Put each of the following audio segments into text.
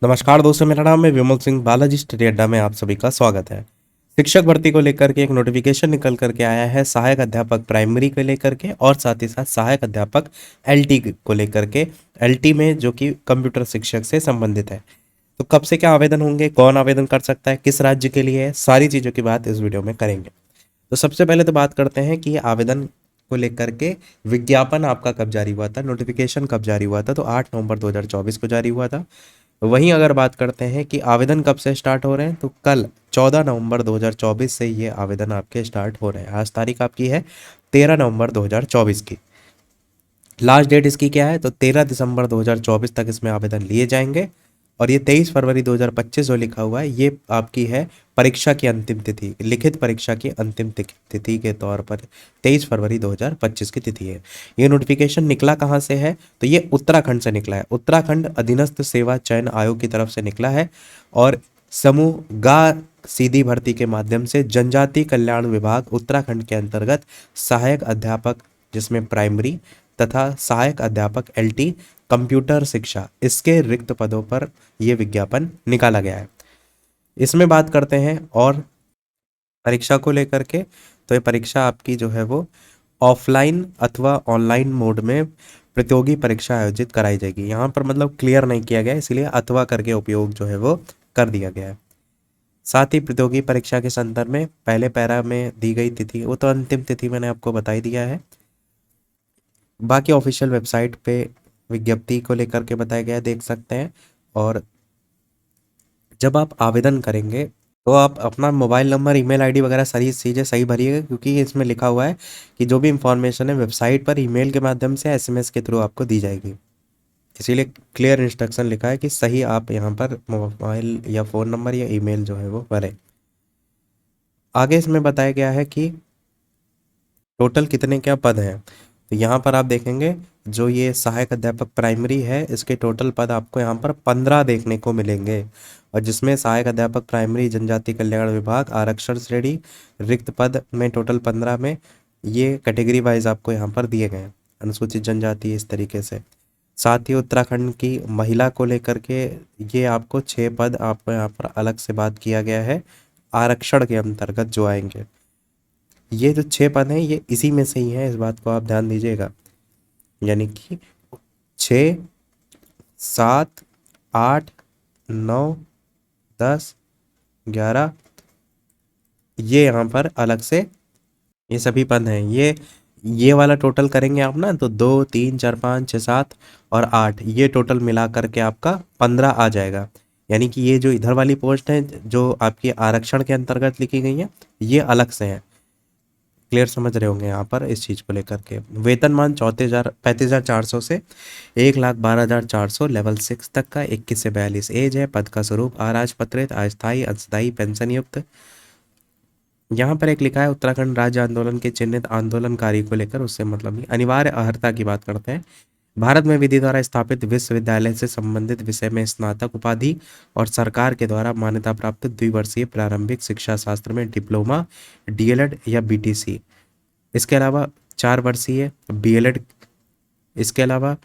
नमस्कार दोस्तों, मेरा नाम है विमल सिंह। बालाजी स्टडी अड्डा में आप सभी का स्वागत है। शिक्षक भर्ती को लेकर के एक नोटिफिकेशन निकल करके आया है सहायक अध्यापक प्राइमरी को लेकर के, और साथ ही साथ सहायक अध्यापक एलटी को लेकर के। एलटी में जो कि कंप्यूटर शिक्षक से संबंधित है। तो कब से क्या आवेदन होंगे, कौन आवेदन कर सकता है, किस राज्य के लिए है, सारी चीज़ों की बात इस वीडियो में करेंगे। तो सबसे पहले तो बात करते हैं कि आवेदन को लेकर के विज्ञापन आपका कब जारी हुआ था, नोटिफिकेशन कब जारी हुआ था। तो 8 नवंबर 2024 को जारी हुआ था। वहीं अगर बात करते हैं कि आवेदन कब से स्टार्ट हो रहे हैं, तो कल 14 नवंबर 2024 से ये आवेदन आपके स्टार्ट हो रहे हैं। आज तारीख आपकी है 13 नवंबर 2024 की। लास्ट डेट इसकी क्या है, तो 13 दिसंबर 2024 तक इसमें आवेदन लिए जाएंगे। और ये 23 फरवरी 2025 जो लिखा हुआ है, ये आपकी है परीक्षा की अंतिम तिथि, लिखित परीक्षा की अंतिम तिथि के तौर पर 23 फरवरी 2025 की तिथि है। ये नोटिफिकेशन निकला कहाँ से है, तो ये उत्तराखंड से निकला है। उत्तराखंड अधीनस्थ सेवा चयन आयोग की तरफ से निकला है। और समूह गा सीधी भर्ती के माध्यम से जनजाति कल्याण विभाग उत्तराखंड के अंतर्गत सहायक अध्यापक, जिसमें प्राइमरी, तथा सहायक अध्यापक एलटी कंप्यूटर शिक्षा, इसके रिक्त पदों पर यह विज्ञापन निकाला गया है। इसमें बात करते हैं और परीक्षा को लेकर के, तो ये परीक्षा आपकी जो है वो ऑफलाइन अथवा ऑनलाइन मोड में प्रतियोगी परीक्षा आयोजित कराई जाएगी। यहाँ पर मतलब क्लियर नहीं किया गया, इसलिए अथवा करके उपयोग जो है वो कर दिया गया है। साथ ही प्रतियोगी परीक्षा के संदर्भ में पहले पैरा में दी गई तिथि, वो तो अंतिम तिथि मैंने आपको बता ही दिया है। बाकी ऑफिशियल वेबसाइट पे विज्ञप्ति को लेकर के बताया गया है, देख सकते हैं। और जब आप आवेदन करेंगे तो आप अपना मोबाइल नंबर, ईमेल आईडी वगैरह सारी चीज़ें सही भरिएगा, क्योंकि इसमें लिखा हुआ है कि जो भी इंफॉर्मेशन है वेबसाइट पर ईमेल के माध्यम से, एसएमएस के थ्रू आपको दी जाएगी। इसीलिए क्लियर इंस्ट्रक्शन लिखा है कि सही आप यहाँ पर मोबाइल या फ़ोन नंबर या ईमेल जो है वो भरें। आगे इसमें बताया गया है कि टोटल कितने क्या पद हैं। तो यहाँ पर आप देखेंगे जो ये सहायक अध्यापक प्राइमरी है, इसके टोटल पद आपको यहाँ पर 15 देखने को मिलेंगे। और जिसमें सहायक अध्यापक प्राइमरी जनजाति कल्याण विभाग आरक्षण श्रेणी रिक्त पद में टोटल 15 में ये कैटेगरी वाइज आपको यहाँ पर दिए गए हैं, अनुसूचित जनजाति इस तरीके से। साथ ही उत्तराखंड की महिला को लेकर के ये आपको 6 पद आपको यहाँ पर अलग से बात किया गया है, आरक्षण के अंतर्गत जो आएंगे। ये जो 6 पद हैं ये इसी में से ही हैं, इस बात को आप ध्यान दीजिएगा। यानी कि 6, 7, 8, 9, 10, 11, ये यहाँ पर अलग से ये सभी पद हैं। ये वाला टोटल करेंगे आप ना, तो 2, 3, 4, 5, 6, 7 और 8, ये टोटल मिला करके आपका 15 आ जाएगा। यानी कि ये जो इधर वाली पोस्ट है जो आपकी आरक्षण के अंतर्गत लिखी गई है, ये अलग से हैं। क्लियर समझ रहे होंगे यहाँ पर इस चीज़ को लेकर के। वेतनमान 35,400 से 1,12,400 लेवल 6 तक का, 21 से 42 एज है। पद का स्वरूप अराजपत्रित, अस्थायी, अंशदायी, पेंशन युक्त। यहाँ पर एक लिखा है उत्तराखंड राज्य आंदोलन के चिन्हित आंदोलनकारी को लेकर, उससे मतलब नहीं। अनिवार्य अर्हता की बात करते हैं। भारत में विधि द्वारा स्थापित विश्वविद्यालय से संबंधित विषय में स्नातक उपाधि और सरकार के द्वारा मान्यता प्राप्त द्विवर्षीय प्रारंभिक शिक्षा शास्त्र में डिप्लोमा, डीएलएड या बीटीसी। इसके अलावा 4 वर्षीय बीएलएड, इसके अलावा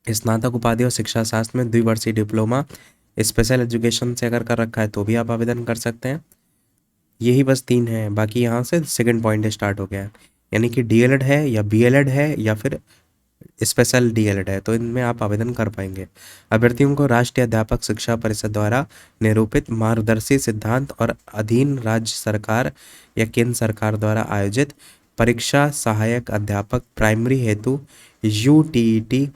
स्नातक उपाधि और शिक्षा शास्त्र में द्विवर्षीय डिप्लोमा स्पेशल एजुकेशन से अगर कर रखा है तो भी आप आवेदन कर सकते हैं। यही बस 3 है, बाकी यहाँ से सेकंड पॉइंट स्टार्ट हो गया है। यानी कि डीएलएड है या बीएलएड है या फिर स्पेशल डीएलएड है, तो इनमें आप आवेदन कर पाएंगे। अभ्यर्थियों को राष्ट्रीय अध्यापक शिक्षा परिषद द्वारा निरूपित मार्गदर्शी सिद्धांत और अधीन राज्य सरकार या केंद्र सरकार द्वारा आयोजित परीक्षा सहायक अध्यापक प्राइमरी हेतु यूटीईटी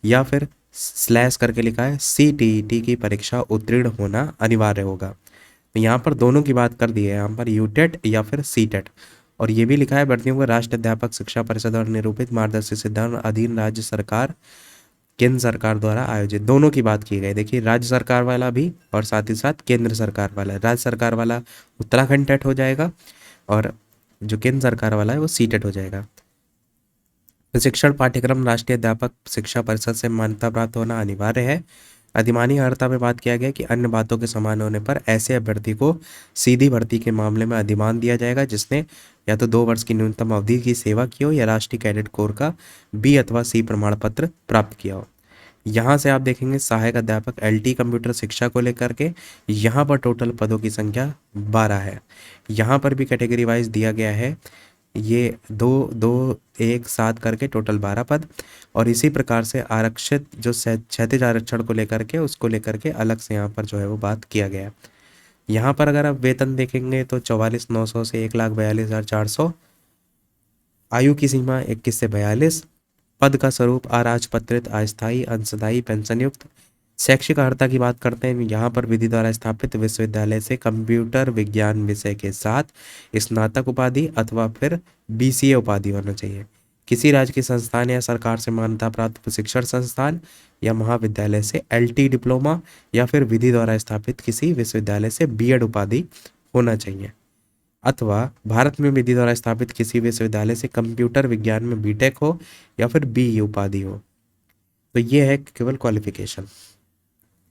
या फिर स्लैश करके लिखा है सीटीईटी की परीक्षा उत्तीर्ण होना अनिवार्य होगा। तो यहाँ पर दोनों की बात कर दी है, यहाँ पर यूटेट या फिर सीटेट। और ये भी लिखा है भर्तियों को राष्ट्रीय अध्यापक शिक्षा परिषद और निरूपित मार्गदर्शी सिद्धांत अधीन राज्य सरकार केंद्र सरकार द्वारा आयोजित, दोनों की बात की गई। देखिए राज्य सरकार वाला भी और साथ ही साथ केंद्र सरकार वाला। राज्य सरकार वाला उत्तराखंड टेट हो जाएगा और जो केंद्र सरकार वाला है वो सीटेट हो जाएगा। प्रशिक्षण पाठ्यक्रम राष्ट्रीय अध्यापक शिक्षा परिषद से मान्यता प्राप्त होना अनिवार्य है। अधिमानी अर्हता में बात किया गया कि अन्य बातों के समान होने पर ऐसे अभ्यर्थी को सीधी भर्ती के मामले में अधिमान दिया जाएगा जिसने या तो 2 वर्ष की न्यूनतम अवधि की सेवा की हो या राष्ट्रीय कैडेट कोर का बी अथवा सी प्रमाण पत्र प्राप्त किया हो। यहाँ से आप देखेंगे सहायक अध्यापक एलटी कंप्यूटर शिक्षा को लेकर के यहाँ पर टोटल पदों की संख्या 12 है। यहाँ पर भी कैटेगरी वाइज दिया गया है, ये 2 2 1 7 करके टोटल 12 पद। और इसी प्रकार से आरक्षित जो क्षैतिज आरक्षण को लेकर के उसको लेकर के अलग से यहाँ पर जो है वो बात किया गया है। यहाँ पर अगर आप वेतन देखेंगे तो 44,900 से 1,42,400, आयु की सीमा 21 से 42, पद का स्वरूप अराजपत्रित, अस्थायी, अंशदायी, पेंशन युक्त। शैक्षिक अर्हता की बात करते हैं, यहाँ पर विधि द्वारा स्थापित विश्वविद्यालय से कंप्यूटर विज्ञान विषय के साथ स्नातक उपाधि अथवा फिर बीसीए उपाधि होना चाहिए। किसी राज्य के संस्थान या सरकार से मान्यता प्राप्त प्रशिक्षण संस्थान या महाविद्यालय से एलटी डिप्लोमा या फिर विधि द्वारा स्थापित किसी विश्वविद्यालय से बीएड उपाधि होना चाहिए, अथवा भारत में विधि द्वारा स्थापित किसी विश्वविद्यालय से कंप्यूटर विज्ञान में बीटेक हो या फिर बीई उपाधि हो। तो ये है केवल क्वालिफिकेशन।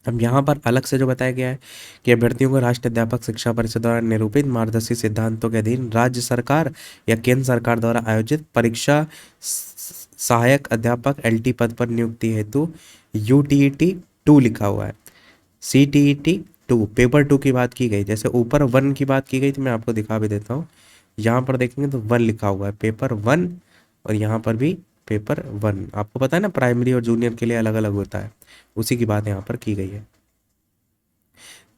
अब यहाँ पर अलग से जो बताया गया है कि अभ्यर्थियों को राष्ट्रीय अध्यापक शिक्षा परिषद द्वारा निरूपित मार्गदर्शी सिद्धांतों के अधीन राज्य सरकार या केंद्र सरकार द्वारा आयोजित परीक्षा सहायक अध्यापक एलटी पद पर नियुक्ति हेतु यूटीईटी 2 लिखा हुआ है, सीटीईटी 2 पेपर 2 की बात की गई। जैसे ऊपर 1 की बात की गई तो मैं आपको दिखा भी देता हूँ, यहाँ पर देखेंगे तो 1 लिखा हुआ है पेपर 1, और यहाँ पर भी पेपर 1। आपको पता है ना प्राइमरी और जूनियर के लिए अलग अलग होता है, उसी की बात यहाँ पर की गई है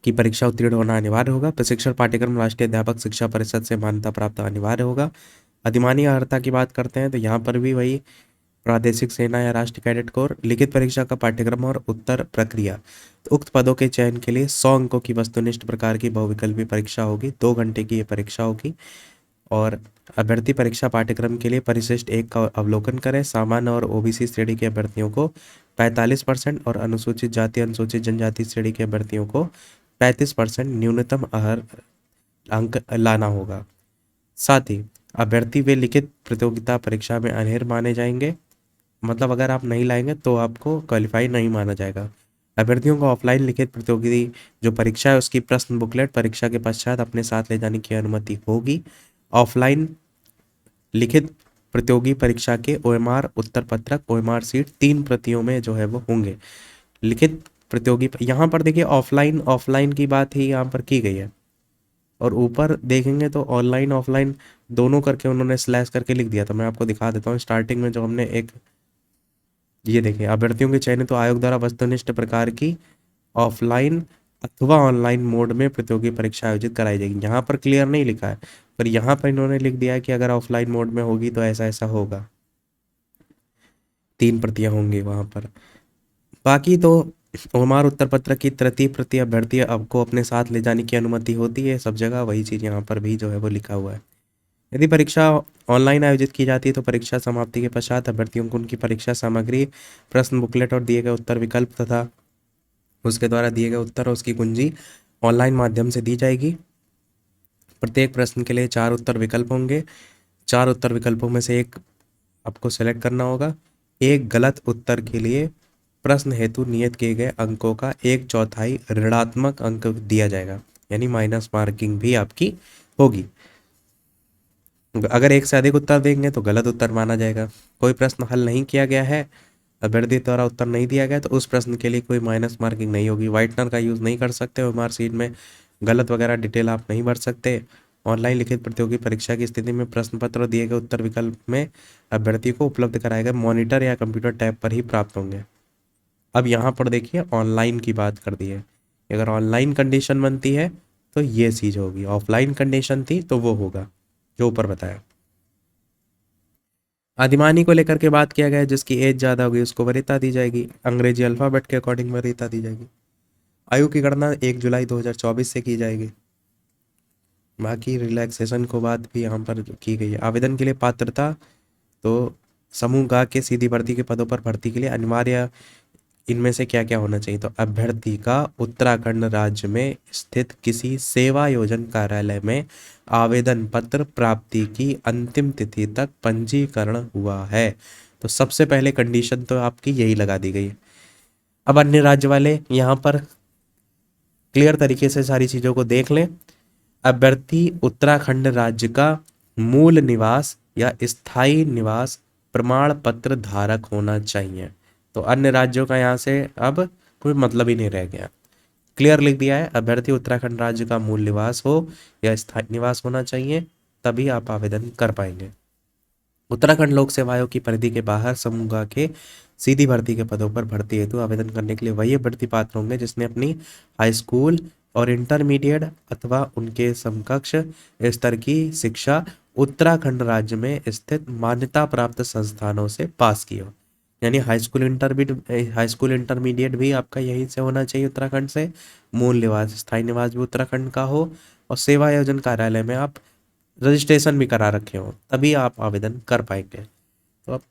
कि परीक्षा उत्तीर्ण होना अनिवार्य होगा। प्रशिक्षण पाठ्यक्रम राष्ट्रीय अध्यापक शिक्षा परिषद से मान्यता प्राप्त अनिवार्य होगा। अधिमानी अर्हता की बात करते हैं तो यहाँ पर भी वही प्रादेशिक सेना या राष्ट्रीय कैडेट कोर। लिखित परीक्षा का पाठ्यक्रम और उत्तर प्रक्रिया, तो उक्त पदों के चयन के लिए 100 अंकों की वस्तुनिष्ठ प्रकार की बहुविकल्पी परीक्षा होगी, 2 घंटे की ये परीक्षा होगी। और अभ्यर्थी परीक्षा पाठ्यक्रम के लिए परिशिष्ट 1 का अवलोकन करें। सामान्य और ओबीसी श्रेणी के अभ्यर्थियों को 45% और अनुसूचित जाति अनुसूचित जनजाति श्रेणी के अभ्यर्थियों को 35% न्यूनतम अंक लाना होगा। साथ ही अभ्यर्थी वे लिखित प्रतियोगिता परीक्षा में अनर्ह माने जाएंगे, मतलब अगर आप नहीं लाएंगे तो आपको क्वालिफाई नहीं माना जाएगा। अभ्यर्थियों को ऑफलाइन लिखित प्रतियोगी जो परीक्षा है उसकी प्रश्न बुकलेट परीक्षा के पश्चात अपने साथ ले जाने की अनुमति होगी। ऑफलाइन लिखित प्रतियोगी परीक्षा के ओएमआर उत्तर पत्रक ओएमआर सीट 3 प्रतियों में जो है वो होंगे। लिखित प्रतियोगी यहाँ पर देखिए ऑफलाइन की बात ही यहाँ पर की गई है, और ऊपर देखेंगे तो ऑनलाइन ऑफलाइन दोनों करके उन्होंने स्लैश करके लिख दिया था। मैं आपको दिखा देता हूँ स्टार्टिंग में जो हमने एक ये देखिए, अभ्यर्थियों के चयनित तो आयोग द्वारा वस्तुनिष्ठ प्रकार की ऑफलाइन अथवा ऑनलाइन मोड में प्रतियोगी परीक्षा आयोजित कराई जाएगी। यहाँ पर क्लियर नहीं लिखा है, पर यहाँ पर इन्होंने लिख दिया है कि अगर ऑफलाइन मोड में होगी तो ऐसा ऐसा होगा, 3 प्रतियां होंगी वहां पर। बाकी तो ओमार उत्तर पत्र की तृतीय प्रति अभ्यर्थी आपको अपने साथ ले जाने की अनुमति होती है, सब जगह वही चीज़ यहाँ पर भी जो है वो लिखा हुआ है। यदि परीक्षा ऑनलाइन आयोजित की जाती है तो परीक्षा समाप्ति के पश्चात अभ्यर्थियों को उनकी परीक्षा सामग्री, प्रश्न बुकलेट और दिए गए उत्तर विकल्प तथा उसके द्वारा दिए गए उत्तर और उसकी कुंजी ऑनलाइन माध्यम से दी जाएगी। प्रत्येक प्रश्न के लिए 4 उत्तर विकल्प होंगे। 4 उत्तर विकल्पों में से एक आपको सेलेक्ट करना होगा। एक गलत उत्तर के लिए प्रश्न हेतु नियत किए गए अंकों का 1/4 ऋणात्मक अंक दिया जाएगा, यानी माइनस मार्किंग भी आपकी होगी। अगर एक से अधिक उत्तर देंगे तो गलत उत्तर माना जाएगा। कोई प्रश्न हल नहीं किया गया है, अभ्यर्थी द्वारा उत्तर नहीं दिया गया, तो उस प्रश्न के लिए कोई माइनस मार्किंग नहीं होगी। व्हाइटनर का यूज़ नहीं कर सकते, ओएमआर शीट में गलत वगैरह डिटेल आप नहीं भर सकते। ऑनलाइन लिखित प्रतियोगी परीक्षा की स्थिति में प्रश्न पत्र और दिए गए उत्तर विकल्प में अभ्यर्थी को उपलब्ध कराए गए मॉनिटर या कंप्यूटर टैब पर ही प्राप्त होंगे। अब यहाँ पर देखिए ऑनलाइन की बात कर दी है, अगर ऑनलाइन कंडीशन बनती है तो ये चीज़ होगी, ऑफलाइन कंडीशन थी तो वो होगा जो ऊपर बताया। अधिमानी को लेकर के बात किया गया है, जिसकी एज ज़्यादा होगी उसको वरीयता दी जाएगी, अंग्रेजी अल्फ़ाबेट के अकॉर्डिंग वरीयता दी जाएगी। आयु की गणना 1 जुलाई 2024 से की जाएगी। बाकी रिलैक्सेशन को बात भी यहाँ पर की गई है। आवेदन के लिए पात्रता, तो समूह ग के सीधी भर्ती के पदों पर भर्ती के लिए अनिवार्य इनमें से क्या क्या होना चाहिए, तो अभ्यर्थी का उत्तराखंड राज्य में स्थित किसी सेवा योजन कार्यालय में आवेदन पत्र प्राप्ति की अंतिम तिथि तक पंजीकरण हुआ है। तो सबसे पहले कंडीशन तो आपकी यही लगा दी गई है। अब अन्य राज्य वाले यहाँ पर क्लियर तरीके से सारी चीज़ों को देख लें। अभ्यर्थी उत्तराखंड राज्य का मूल निवास या स्थायी निवास प्रमाण पत्र धारक होना चाहिए। तो अन्य राज्यों का यहाँ से अब कोई मतलब ही नहीं रह गया। क्लियर लिख दिया है, अभ्यर्थी उत्तराखंड राज्य का मूल निवास हो या स्थायी निवास होना चाहिए, तभी आप आवेदन कर पाएंगे। उत्तराखंड लोक सेवा आयोग की परिधि के बाहर समूह के सीधी भर्ती के पदों पर भर्ती हेतु आवेदन करने के लिए वही अभ्यर्थी पात्र होंगे जिसने अपनी हाई स्कूल और इंटरमीडिएट अथवा उनके समकक्ष स्तर की शिक्षा उत्तराखंड राज्य में स्थित मान्यता प्राप्त संस्थानों से पास की हो। यानी हाई स्कूल इंटरमीडिएट भी आपका यहीं से होना चाहिए, उत्तराखंड से। मूल निवास स्थायी निवास भी उत्तराखंड का हो और सेवा आयोजन कार्यालय में आप रजिस्ट्रेशन भी करा रखे हो, तभी आप आवेदन कर पाएंगे। तो अब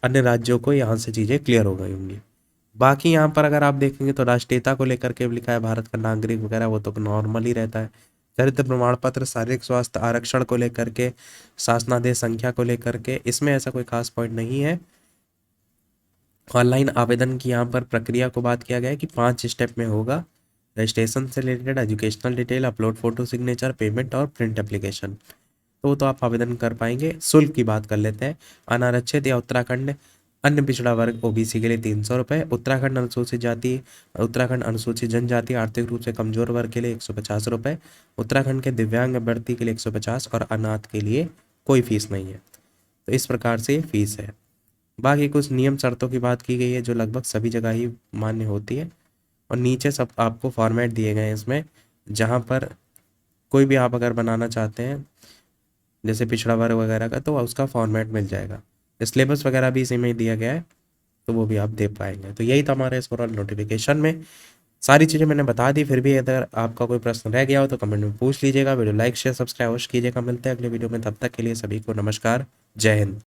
अन्य राज्यों को यहाँ से चीज़ें क्लियर हो गई होंगी। बाकी यहाँ पर अगर आप देखेंगे तो राष्ट्रीयता को लेकर के लिखा है भारत का नागरिक वगैरह, वो तो नॉर्मल ही रहता है। चरित्र प्रमाण पत्र, शारीरिक स्वास्थ्य, आरक्षण को लेकर के, शासनादेश संख्या को लेकर के, इसमें ऐसा कोई खास पॉइंट नहीं है। ऑनलाइन आवेदन की यहाँ पर प्रक्रिया को बात किया गया है कि 5 स्टेप में होगा। रजिस्ट्रेशन से related, educational detail, upload photo signature, payment और प्रिंट एप्लीकेशन। तो आप आवेदन कर पाएंगे। शुल्क की बात कर लेते हैं। अनारक्षित या उत्तराखंड अन्य पिछड़ा वर्ग ओबीसी के लिए 300 रुपये, उत्तराखंड अनुसूचित जाति, उत्तराखंड अनुसूचित जनजाति, आर्थिक रूप से कमजोर वर्ग के लिए 150 रुपये, उत्तराखंड के दिव्यांग अभ्यर्थी के लिए 150 और अनाथ के लिए कोई फीस नहीं है। तो इस प्रकार से ये फीस है। बाकी कुछ नियम शर्तों की बात की गई है जो लगभग सभी जगह ही मान्य होती है। और नीचे सब आपको फॉर्मेट दिए गए हैं इसमें, जहाँ पर कोई भी आप अगर बनाना चाहते हैं जैसे पिछड़ा वर्ग वगैरह का, तो उसका फॉर्मेट मिल जाएगा। सिलेबस वगैरह भी इसी में ही दिया गया है, तो वो भी आप दे पाएंगे। तो यही था हमारे इस ओवरऑल नोटिफिकेशन में। सारी चीज़ें मैंने बता दी, फिर भी अगर आपका कोई प्रश्न रह गया हो तो कमेंट में पूछ लीजिएगा। वीडियो लाइक शेयर सब्सक्राइब अवश्य कीजिएगा। मिलते हैं अगले वीडियो में, तब तक के लिए सभी को नमस्कार, जय हिंद।